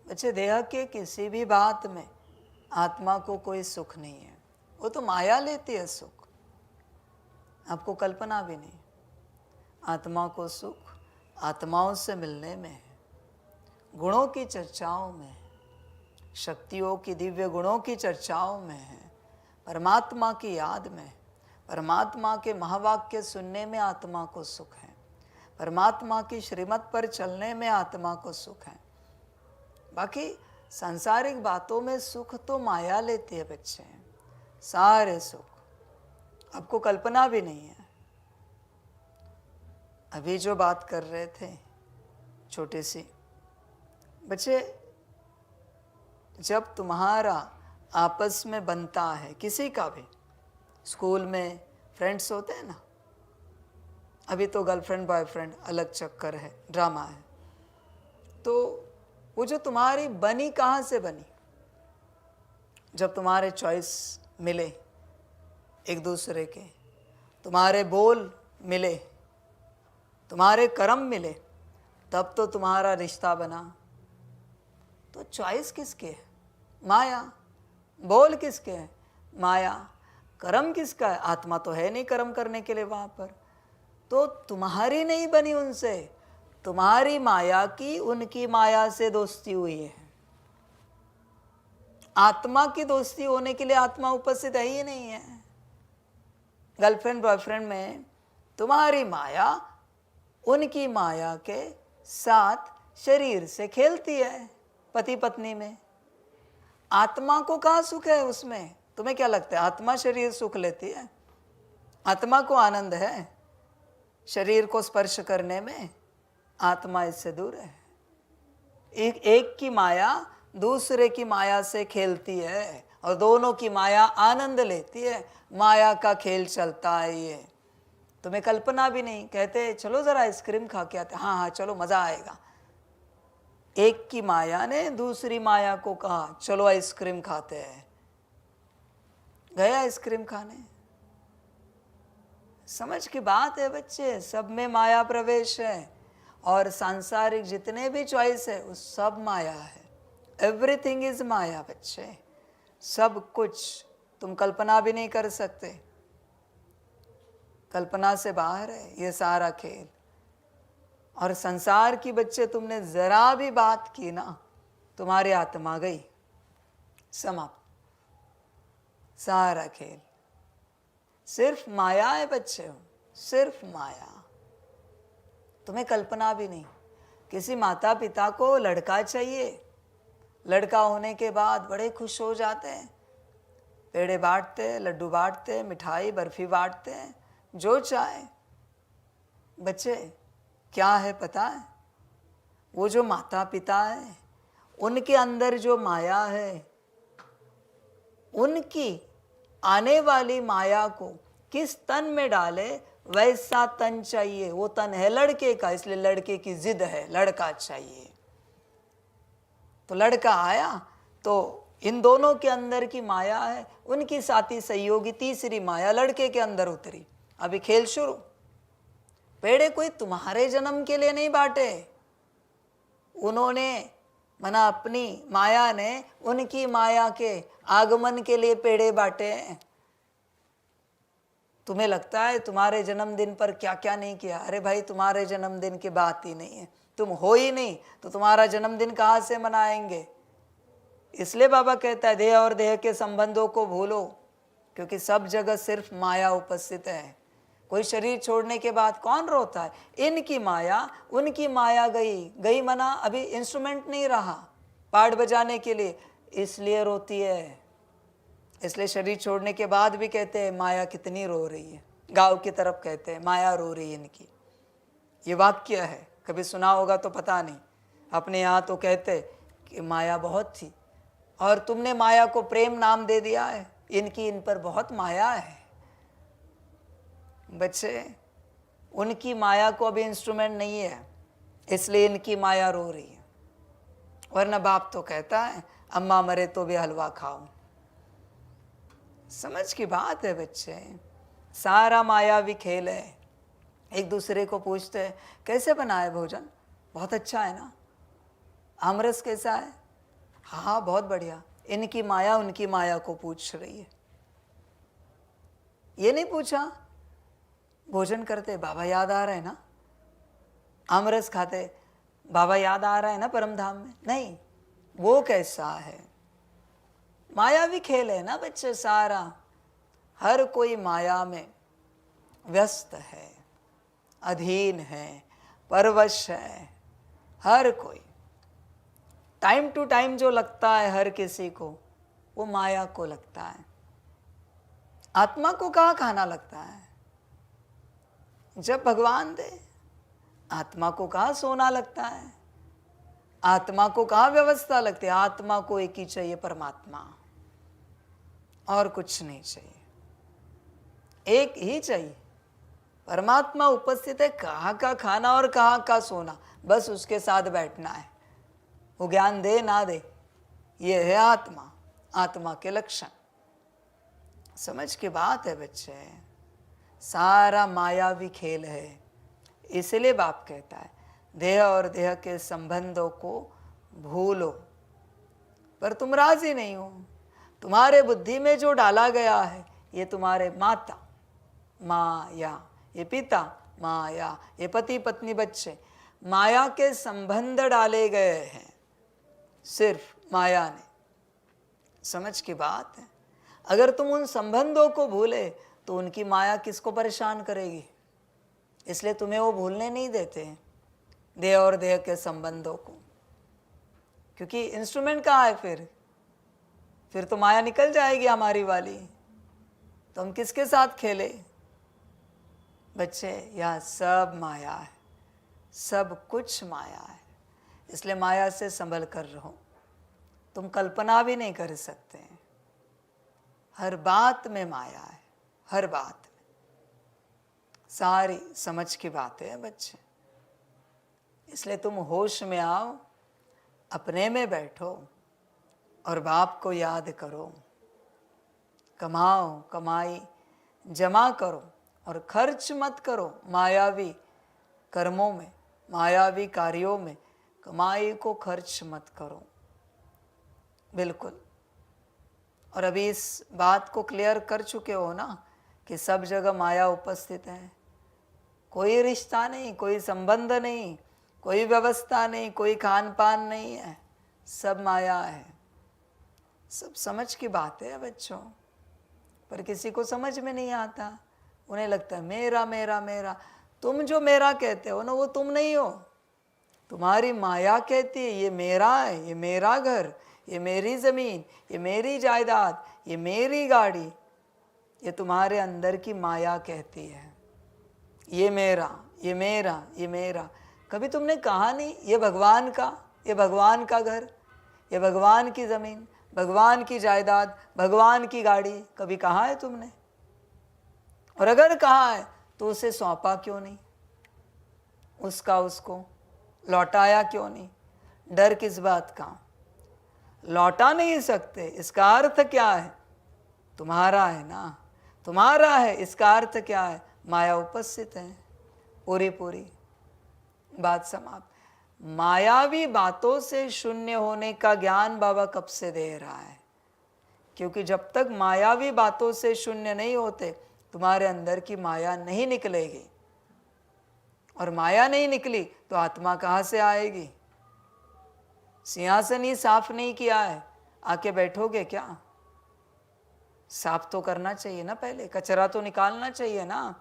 बच्चे, देह के किसी भी बात में आत्मा को कोई सुख नहीं है, वो तो माया लेती है सुख, आपको कल्पना भी नहीं। आत्मा को सुख आत्माओं से मिलने में है, गुणों की चर्चाओं में है, शक्तियों की दिव्य गुणों की चर्चाओं में है, परमात्मा की याद में, परमात्मा के महावाक्य सुनने में आत्मा को सुख है, परमात्मा की श्रीमत पर चलने में आत्मा को सुख है। बाकी सांसारिक बातों में सुख तो माया लेती है बच्चे, सारे सुख आपको कल्पना भी नहीं है। अभी जो बात कर रहे थे छोटी सी, बच्चे जब तुम्हारा आपस में बनता है, किसी का भी, स्कूल में फ्रेंड्स होते हैं ना, अभी तो गर्लफ्रेंड बॉयफ्रेंड अलग चक्कर है, ड्रामा है, तो वो जो तुम्हारी बनी कहाँ से बनी? जब तुम्हारे चॉइस मिले एक दूसरे के, तुम्हारे बोल मिले, तुम्हारे कर्म मिले, तब तो तुम्हारा रिश्ता बना। तो चॉइस किसकी है? माया। बोल किसके हैं? माया। कर्म किसका है? आत्मा तो है नहीं कर्म करने के लिए वहाँ पर, तो तुम्हारी नहीं बनी उनसे, तुम्हारी माया की उनकी माया से दोस्ती हुई है। आत्मा की दोस्ती होने के लिए आत्मा उपस्थित है ही नहीं है। गर्लफ्रेंड बॉयफ्रेंड में तुम्हारी माया उनकी माया के साथ शरीर से खेलती है, पति पत्नी में। आत्मा को कहाँ सुख है उसमें? तुम्हें क्या लगता है आत्मा शरीर सुख लेती है? आत्मा को आनंद है शरीर को स्पर्श करने में? आत्मा इससे दूर है। एक की माया दूसरे की माया से खेलती है और दोनों की माया आनंद लेती है। माया का खेल चलता है ये, तुम्हें कल्पना भी नहीं। कहते चलो जरा आइसक्रीम खा के आते, हाँ हाँ चलो मजा आएगा। एक की माया ने दूसरी माया को कहा चलो आइसक्रीम खाते हैं, गए आइसक्रीम खाने। समझ की बात है बच्चे, सब में माया प्रवेश है और सांसारिक जितने भी चॉइस है उस सब माया है। एवरीथिंग इज माया बच्चे, सब कुछ तुम कल्पना भी नहीं कर सकते, कल्पना से बाहर है ये सारा खेल। और संसार की बच्चे तुमने जरा भी बात की ना, तुम्हारी आत्मा गई, समाप्त, सारा खेल। सिर्फ माया है बच्चे, सिर्फ माया, तुम्हें कल्पना भी नहीं। किसी माता पिता को लड़का चाहिए, लड़का होने के बाद बड़े खुश हो जाते हैं, पेड़े बांटते हैं, लड्डू बांटते हैं, मिठाई बर्फी बांटते हैं, जो चाहे। बच्चे क्या है पता है? वो जो माता पिता है उनके अंदर जो माया है, उनकी आने वाली माया को किस तन में डाले वैसा तन चाहिए। वो तन है लड़के का, इसलिए लड़के की जिद है लड़का चाहिए। तो लड़का आया तो इन दोनों के अंदर की माया है, उनकी साथी सहयोगी तीसरी माया लड़के के अंदर उतरी। अभी खेल शुरू। पेड़े कोई तुम्हारे जन्म के लिए नहीं बांटे, उन्होंने मना अपनी माया ने उनकी माया के आगमन के लिए पेड़े बांटे हैं। तुम्हें लगता है तुम्हारे जन्मदिन पर क्या क्या नहीं किया? अरे भाई तुम्हारे जन्मदिन की बात ही नहीं है, तुम हो ही नहीं तो तुम्हारा जन्मदिन कहाँ से मनाएंगे? इसलिए बाबा कहता है देह और देह के संबंधों को भूलो, क्योंकि सब जगह सिर्फ माया उपस्थित है। कोई शरीर छोड़ने के बाद कौन रोता है? इनकी माया उनकी माया गई, गई मना अभी इंस्ट्रूमेंट नहीं रहा पार्ट बजाने के लिए, इसलिए रोती है। इसलिए शरीर छोड़ने के बाद भी कहते हैं माया कितनी रो रही है, गाँव की तरफ कहते हैं माया रो रही है इनकी। ये वाक्य है, कभी सुना होगा तो पता नहीं। अपने यहाँ तो कहते कि माया बहुत थी और तुमने माया को प्रेम नाम दे दिया है, इनकी इन पर बहुत माया है। बच्चे उनकी माया को अभी इंस्ट्रूमेंट नहीं है, इसलिए इनकी माया रो रही है। वरना बाप तो कहता है अम्मा मरे तो भी हलवा खाओ। समझ की बात है बच्चे, सारा मायावी खेल है। एक दूसरे को पूछते हैं कैसे बना है भोजन? बहुत अच्छा है ना। आमरस कैसा है? हाँ बहुत बढ़िया, इनकी माया उनकी माया को पूछ रही है। ये नहीं पूछा भोजन करते बाबा याद आ रहा है ना, आमरस खाते बाबा याद आ रहा है ना परम धाम में, नहीं, वो कैसा है। मायावी खेल है ना बच्चे, सारा हर कोई माया में व्यस्त है, अधीन है, परवश है। हर कोई टाइम टू टाइम जो लगता है हर किसी को, वो माया को लगता है। आत्मा को कहाँ खाना लगता है? जब भगवान दे। आत्मा को कहाँ सोना लगता है? आत्मा को कहाँ व्यवस्था लगती है? आत्मा को एक ही चाहिए, परमात्मा, और कुछ नहीं चाहिए, एक ही चाहिए। परमात्मा उपस्थित है, कहाँ का खाना और कहाँ का सोना, बस उसके साथ बैठना है। वो ज्ञान दे ना दे, ये है आत्मा, आत्मा के लक्षण। समझ की बात है बच्चे, सारा मायावी खेल है। इसलिए बाप कहता है देह और देह के संबंधों को भूलो, पर तुम राजी नहीं हो। तुम्हारे बुद्धि में जो डाला गया है, ये तुम्हारे माता माया, ये पिता माया, ये पति पत्नी बच्चे, माया के संबंध डाले गए हैं सिर्फ माया ने। समझ की बात है। अगर तुम उन संबंधों को भूले तो उनकी माया किसको परेशान करेगी, इसलिए तुम्हें वो भूलने नहीं देते हैं देह और देह के संबंधों को। क्योंकि इंस्ट्रूमेंट कहाँ है फिर तो माया निकल जाएगी हमारी वाली, तो हम किसके साथ खेले बच्चे? यह सब माया है, सब कुछ माया है। इसलिए माया से संभल कर रहो। तुम कल्पना भी नहीं कर सकते, हर बात में माया है, हर बात में। सारी समझ की बातें हैं बच्चे। इसलिए तुम होश में आओ, अपने में बैठो और बाप को याद करो। कमाओ, कमाई जमा करो और खर्च मत करो मायावी कर्मों में, मायावी कार्यों में। कमाई को खर्च मत करो, बिल्कुल। और अभी इस बात को क्लियर कर चुके हो ना कि सब जगह माया उपस्थित है। कोई रिश्ता नहीं, कोई संबंध नहीं, कोई व्यवस्था नहीं, कोई खान पान नहीं है, सब माया है। सब समझ की बात है बच्चों, पर किसी को समझ में नहीं आता। उन्हें लगता है मेरा मेरा मेरा। तुम जो मेरा कहते हो ना, वो तुम नहीं हो, तुम्हारी माया कहती है ये मेरा है, ये मेरा घर, ये मेरी ज़मीन, ये मेरी जायदाद, ये मेरी गाड़ी। ये तुम्हारे अंदर की माया कहती है ये मेरा, ये मेरा, ये मेरा। कभी तुमने कहा नहीं ये भगवान का, ये भगवान का घर, ये भगवान की ज़मीन, भगवान की जायदाद, भगवान की गाड़ी? कभी कहा है तुमने? और अगर कहा है तो उसे सौंपा क्यों नहीं? उसका उसको लौटाया क्यों नहीं? डर किस बात का? लौटा नहीं सकते, इसका अर्थ क्या है? तुम्हारा है ना, तुम्हारा है, इसका अर्थ क्या है? माया उपस्थित है पूरी पूरी। बात समाप्त। मायावी बातों से शून्य होने का ज्ञान बाबा कब से दे रहा है? क्योंकि जब तक मायावी बातों से शून्य नहीं होते, तुम्हारे अंदर की माया नहीं निकलेगी। और माया नहीं निकली तो आत्मा कहाँ से आएगी? सिंहासन ही साफ नहीं किया है, आके बैठोगे क्या? साफ तो करना चाहिए ना, पहले कचरा तो निकालना चाहिए ना।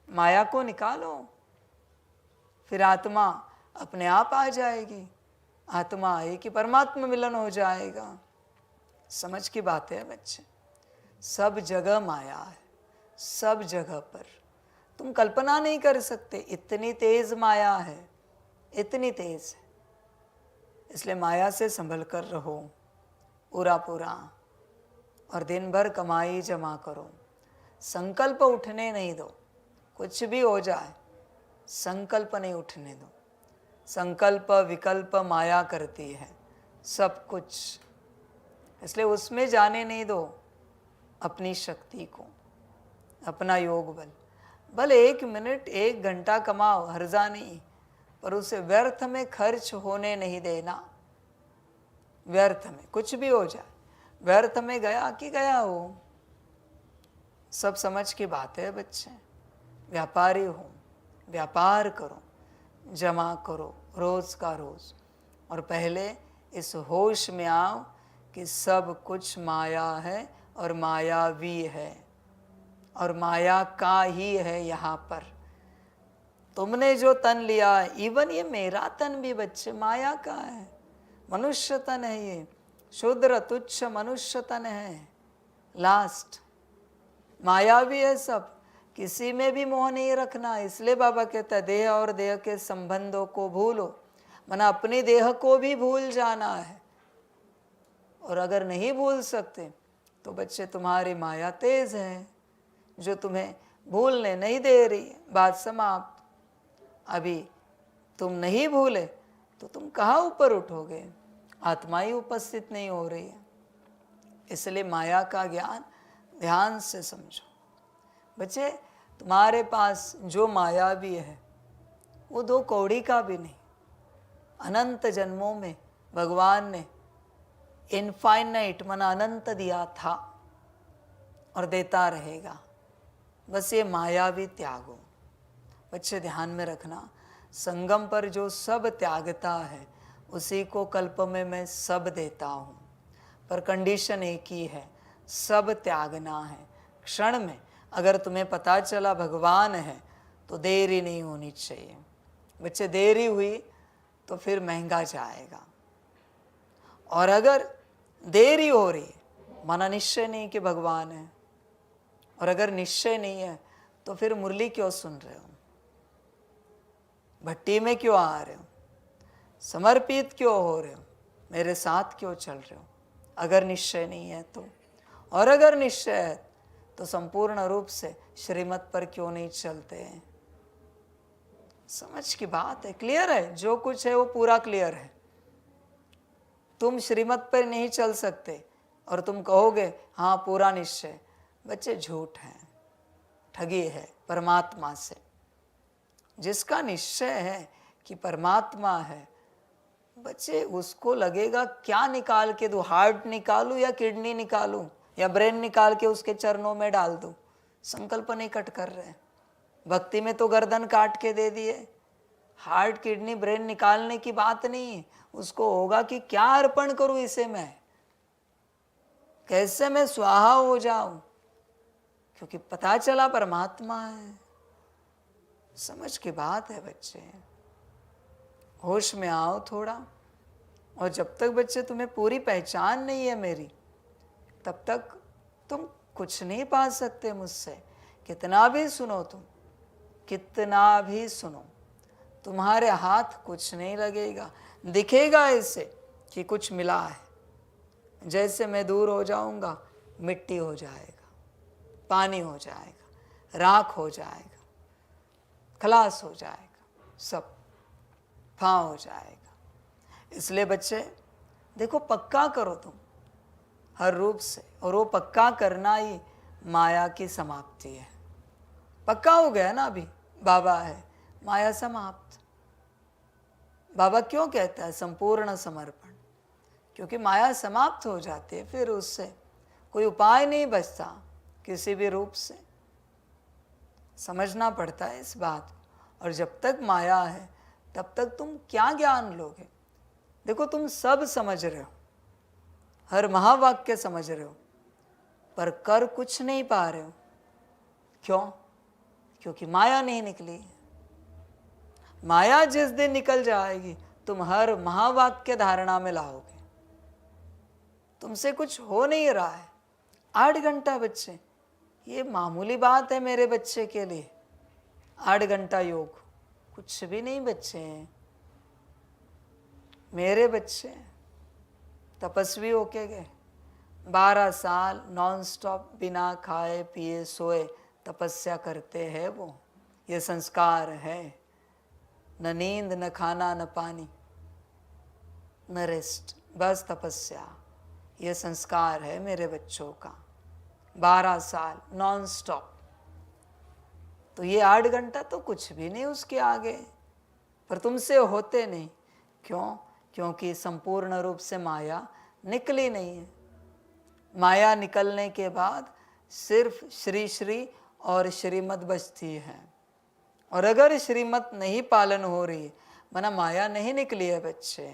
माया को निकालो, फिर आत्मा अपने आप आ जाएगी। आत्मा आएगी, परमात्मा मिलन हो जाएगा। समझ की बात है बच्चे, सब जगह माया है, सब जगह पर। तुम कल्पना नहीं कर सकते, इतनी तेज माया है, इतनी तेज है। इसलिए माया से संभल कर रहो पूरा पूरा, और दिन भर कमाई जमा करो। संकल्प उठने नहीं दो, कुछ भी हो जाए संकल्प नहीं उठने दो। संकल्प विकल्प माया करती है सब कुछ, इसलिए उसमें जाने नहीं दो अपनी शक्ति को, अपना योग बल। भले 1 मिनट 1 घंटा कमाओ, हर्जा नहीं, पर उसे व्यर्थ में खर्च होने नहीं देना। व्यर्थ में कुछ भी हो जाए, व्यर्थ में गया कि गया वो सब समझ की बात है बच्चे। व्यापारी हो, व्यापार करो, जमा करो रोज का रोज, और पहले इस होश में आओ कि सब कुछ माया है और मायावी है और माया का ही है। यहाँ पर तुमने जो तन लिया, इवन ये मेरा तन भी बच्चे माया का है, मनुष्य तन है, ये शूद्र तुच्छ मनुष्य तन है, लास्ट मायावी है सब, किसी में भी मोह नहीं रखना। इसलिए बाबा कहता है देह और देह के संबंधों को भूलो, मना अपनी देह को भी भूल जाना है। और अगर नहीं भूल सकते तो बच्चे तुम्हारी माया तेज है जो तुम्हें भूलने नहीं दे रही है। बात समाप्त। अभी तुम नहीं भूले तो तुम कहाँ ऊपर उठोगे, आत्मा ही उपस्थित नहीं हो रही है। इसलिए माया का ज्ञान ध्यान से समझो बच्चे। तुम्हारे पास जो माया भी है वो 2 कौड़ी का भी नहीं। अनंत जन्मों में भगवान ने इनफाइनाइट मना अनंत दिया था और देता रहेगा। बस ये माया भी त्यागो बच्चे, ध्यान में रखना। संगम पर जो सब त्यागता है उसी को कल्प में मैं सब देता हूँ, पर कंडीशन एक ही है, सब त्यागना है क्षण में। अगर तुम्हें पता चला भगवान है तो देरी नहीं होनी चाहिए बच्चे। देरी हुई तो फिर महंगा जाएगा। और अगर देरी हो रही है माना निश्चय नहीं कि भगवान है, और अगर निश्चय नहीं है तो फिर मुरली क्यों सुन रहे हो, भट्टी में क्यों आ रहे हो, समर्पित क्यों हो रहे हो, मेरे साथ क्यों चल रहे हो, अगर निश्चय नहीं है तो। और अगर निश्चय है तो संपूर्ण रूप से श्रीमत पर क्यों नहीं चलते हैं। समझ की बात है, क्लियर है, जो कुछ है वो पूरा क्लियर है। तुम श्रीमत पर नहीं चल सकते और तुम कहोगे हाँ पूरा निश्चय, बच्चे झूठ है, ठगी है परमात्मा से। जिसका निश्चय है कि परमात्मा है बच्चे, उसको लगेगा क्या निकाल के दूं, हार्ट निकालूं या किडनी निकालूं या ब्रेन निकाल के उसके चरणों में डाल दूं। संकल्प नहीं कट कर रहे। भक्ति में तो गर्दन काट के दे दिए, हार्ट किडनी ब्रेन निकालने की बात नहीं है। उसको होगा कि क्या अर्पण करूं इसे, मैं कैसे मैं स्वाहा हो जाऊं, क्योंकि पता चला परमात्मा है। समझ की बात है बच्चे, होश में आओ थोड़ा। और जब तक बच्चे तुम्हें पूरी पहचान नहीं है मेरी, तब तक तुम कुछ नहीं पा सकते मुझसे। कितना भी सुनो तुम, कितना भी सुनो, तुम्हारे हाथ कुछ नहीं लगेगा। दिखेगा ऐसे कि कुछ मिला है, जैसे मैं दूर हो जाऊंगा मिट्टी हो जाएगा, पानी हो जाएगा, राख हो जाएगा, खलास हो जाएगा, सब फां हो जाएगा। इसलिए बच्चे देखो, पक्का करो तुम हर रूप से, और वो पक्का करना ही माया की समाप्ति है। पक्का हो गया ना, अभी बाबा है, माया समाप्त। बाबा क्यों कहता है संपूर्ण समर्पण, क्योंकि माया समाप्त हो जाती है, फिर उससे कोई उपाय नहीं बचता किसी भी रूप से। समझना पड़ता है इस बात को। और जब तक माया है तब तक तुम क्या ज्ञान लोगे। देखो तुम सब समझ रहे हो, हर महावाक्य समझ रहे हो, पर कर कुछ नहीं पा रहे हो। क्यों? क्योंकि माया नहीं निकली। माया जिस दिन निकल जाएगी तुम हर महावाक्य धारणा में लाओगे। तुमसे कुछ हो नहीं रहा है। 8 घंटा बच्चे, ये मामूली बात है मेरे बच्चे के लिए। 8 घंटा योग कुछ भी नहीं बच्चे हैं। मेरे बच्चे तपस्वी होके गए, 12 साल नॉन स्टॉप बिना खाए पिए सोए तपस्या करते हैं वो। ये संस्कार है, न नींद न खाना न पानी न रेस्ट, बस तपस्या। ये संस्कार है मेरे बच्चों का, 12 साल नॉन स्टॉप। तो ये 8 घंटा तो कुछ भी नहीं उसके आगे, पर तुमसे होते नहीं। क्यों? क्योंकि संपूर्ण रूप से माया निकली नहीं है। माया निकलने के बाद सिर्फ श्री श्री और श्रीमत बचती है। और अगर श्रीमत नहीं पालन हो रही माना माया नहीं निकली है बच्चे,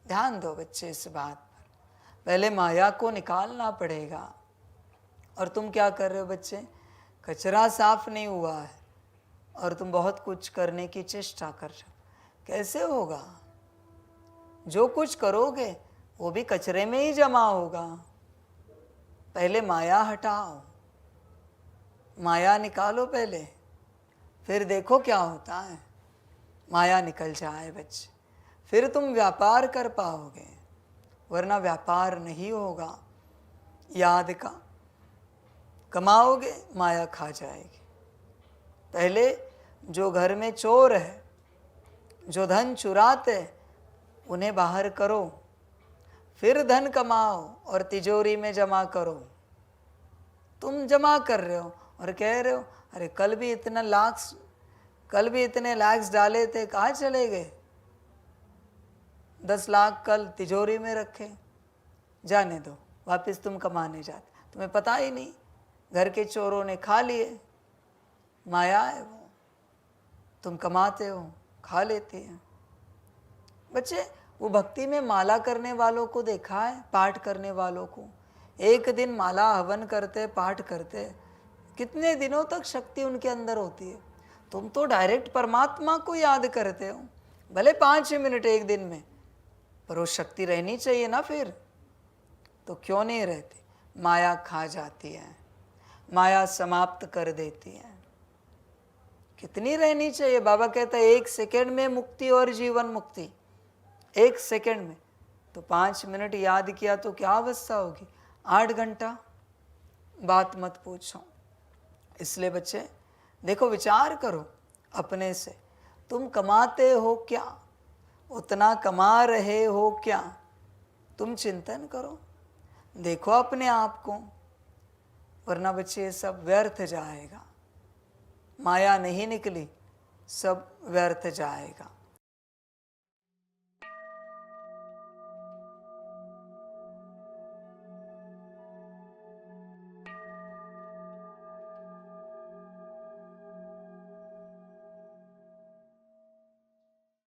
ध्यान दो बच्चे इस बात पर। पहले माया को निकालना पड़ेगा। और तुम क्या कर रहे हो बच्चे? कचरा साफ नहीं हुआ है और तुम बहुत कुछ करने की चेष्टा कर रहे हो। कैसे होगा? जो कुछ करोगे वो भी कचरे में ही जमा होगा। पहले माया हटाओ, माया निकालो पहले, फिर देखो क्या होता है। माया निकल जाए बच्चे, फिर तुम व्यापार कर पाओगे, वरना व्यापार नहीं होगा। याद का कमाओगे, माया खा जाएगी। पहले जो घर में चोर है, जो धन चुराते, उन्हें बाहर करो, फिर धन कमाओ और तिजोरी में जमा करो। तुम जमा कर रहे हो और कह रहे हो अरे कल भी इतने लाख्स डाले थे, कहाँ चले गए? 10 लाख कल तिजोरी में रखे, जाने दो, वापस तुम कमाने जाते, तुम्हें पता ही नहीं, घर के चोरों ने खा लिए। माया है वो, तुम कमाते हो, खा लेते हैं। बच्चे वो भक्ति में माला करने वालों को देखा है, पाठ करने वालों को? एक दिन माला हवन करते, पाठ करते, कितने दिनों तक शक्ति उनके अंदर होती है। तुम तो डायरेक्ट परमात्मा को याद करते हो, भले 5 मिनट एक दिन में, पर वो शक्ति रहनी चाहिए ना फिर। तो क्यों नहीं रहती? माया खा जाती है, माया समाप्त कर देती है। कितनी रहनी चाहिए? बाबा कहता है 1 सेकेंड में मुक्ति और जीवन मुक्ति, 1 सेकेंड में। तो 5 मिनट याद किया तो क्या अवस्था होगी? 8 घंटा, बात मत पूछो। इसलिए बच्चे देखो, विचार करो अपने से, तुम कमाते हो क्या? उतना कमा रहे हो क्या? तुम चिंतन करो, देखो अपने आप को, वरना बच्चे सब व्यर्थ जाएगा। माया नहीं निकली, सब व्यर्थ जाएगा।